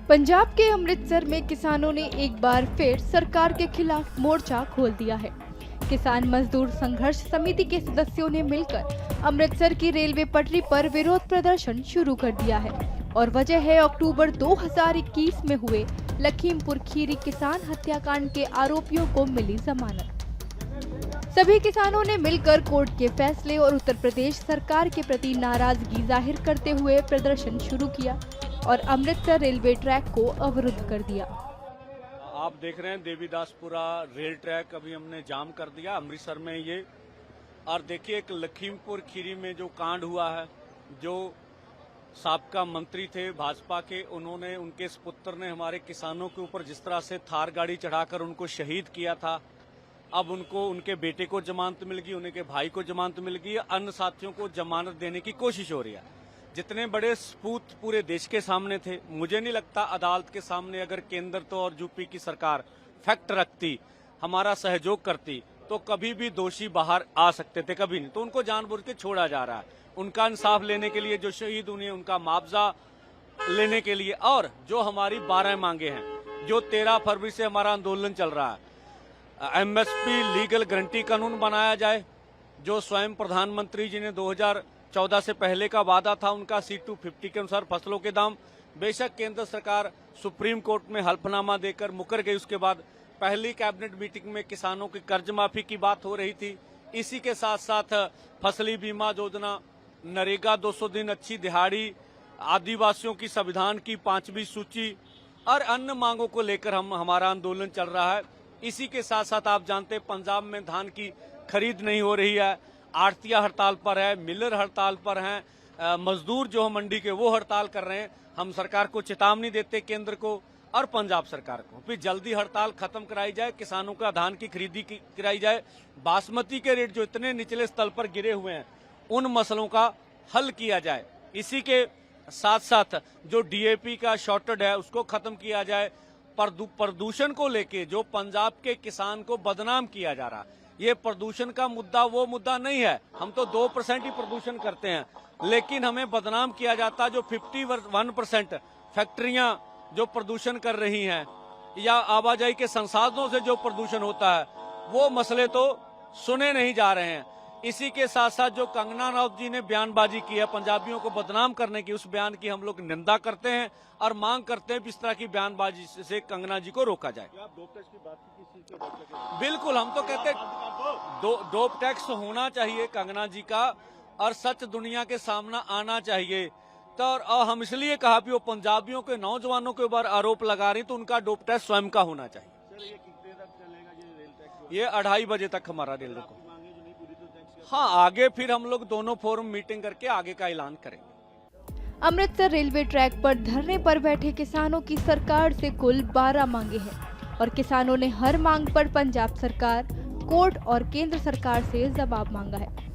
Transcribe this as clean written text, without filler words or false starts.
पंजाब के अमृतसर में किसानों ने एक बार फिर सरकार के खिलाफ मोर्चा खोल दिया है। किसान मजदूर संघर्ष समिति के सदस्यों ने मिलकर अमृतसर की रेलवे पटरी पर विरोध प्रदर्शन शुरू कर दिया है और वजह है अक्टूबर 2021 में हुए लखीमपुर खीरी किसान हत्याकांड के आरोपियों को मिली जमानत। सभी किसानों ने मिलकर कोर्ट के फैसले और उत्तर प्रदेश सरकार के प्रति नाराजगी जाहिर करते हुए प्रदर्शन शुरू किया और अमृतसर रेलवे ट्रैक को अवरुद्ध कर दिया। आप देख रहे हैं देवीदासपुरा रेल ट्रैक अभी हमने जाम कर दिया अमृतसर में ये। और देखिए एक लखीमपुर खीरी में जो कांड हुआ है, जो साबका मंत्री थे भाजपा के, उन्होंने उनके पुत्र ने हमारे किसानों के ऊपर जिस तरह से थार गाड़ी चढ़ाकर उनको शहीद किया था, अब उनको उनके बेटे को जमानत मिल गई, उनके भाई को जमानत मिल गई, अन्य साथियों को जमानत देने की कोशिश हो रही है। जितने बड़े सपूत पूरे देश के सामने थे, मुझे नहीं लगता अदालत के सामने अगर केंद्र तो और यूपी की सरकार फैक्ट रखती, हमारा सहयोग करती, तो कभी भी दोषी बाहर आ सकते थे, कभी नहीं। तो उनको जानबूझ के छोड़ा जा रहा है। उनका इंसाफ लेने के लिए जो शहीद हुए उनका मुआवजा लेने के लिए, और जो हमारी 12 मांगे हैं, जो 13 फरवरी से हमारा आंदोलन चल रहा है, एमएसपी लीगल गारंटी कानून बनाया जाए, जो स्वयं प्रधानमंत्री जी ने 2014 से पहले का वादा था, उनका C250 के अनुसार फसलों के दाम। बेशक केंद्र सरकार सुप्रीम कोर्ट में हल्फनामा देकर मुकर गई, उसके बाद पहली कैबिनेट मीटिंग में किसानों की कर्ज माफी की बात हो रही थी। इसी के साथ साथ फसली बीमा योजना, नरेगा 200 दिन, अच्छी दिहाड़ी, आदिवासियों की संविधान की 5वीं सूची और अन्य मांगों को लेकर हमारा आंदोलन चल रहा है। इसी के साथ साथ आप जानते हैं पंजाब में धान की खरीद नहीं हो रही है, आड़तिया हड़ताल पर है, मिलर हड़ताल पर हैं, मजदूर जो मंडी के वो हड़ताल कर रहे हैं। हम सरकार को चेतावनी देते केंद्र को और पंजाब सरकार को, फिर जल्दी हड़ताल खत्म कराई जाए, किसानों का धान की खरीदी कराई जाए, बासमती के रेट जो इतने निचले स्तर पर गिरे हुए हैं उन मसलों का हल किया जाए। इसी के साथ साथ जो डीएपी का शॉर्टेज है उसको खत्म किया जाए। प्रदूषण को लेके जो पंजाब के किसान को बदनाम किया जा रहा है, ये प्रदूषण का मुद्दा वो मुद्दा नहीं है। हम तो 2% ही प्रदूषण करते हैं, लेकिन हमें बदनाम किया जाता है जो 51% फैक्ट्रियां जो प्रदूषण कर रही हैं या आवाजाही के संसाधनों से जो प्रदूषण होता है, वो मसले तो सुने नहीं जा रहे हैं। इसी के साथ साथ जो कंगना रनौत जी ने बयानबाजी की है पंजाबियों को बदनाम करने की, उस बयान की हम लोग निंदा करते हैं और मांग करते हैं इस तरह की बयानबाजी से कंगना जी को रोका जाए। बिल्कुल, हम तो कहते हैं डोप टैक्स होना चाहिए कंगना जी का, और सच दुनिया के सामने आना चाहिए। तो और हम इसलिए कहा भी वो पंजाबियों के नौजवानों के ऊपर आरोप लगा रही, तो उनका डोप टैक्स स्वयं का होना चाहिए। ये 2:30 बजे तक हमारा रेल रोको। हाँ, आगे फिर हम लोग दोनों फोरम मीटिंग करके आगे का ऐलान करेंगे। अमृतसर रेलवे ट्रैक पर धरने पर बैठे किसानों की सरकार से कुल 12 मांगे हैं और किसानों ने हर मांग पर पंजाब सरकार, कोर्ट और केंद्र सरकार से जवाब मांगा है।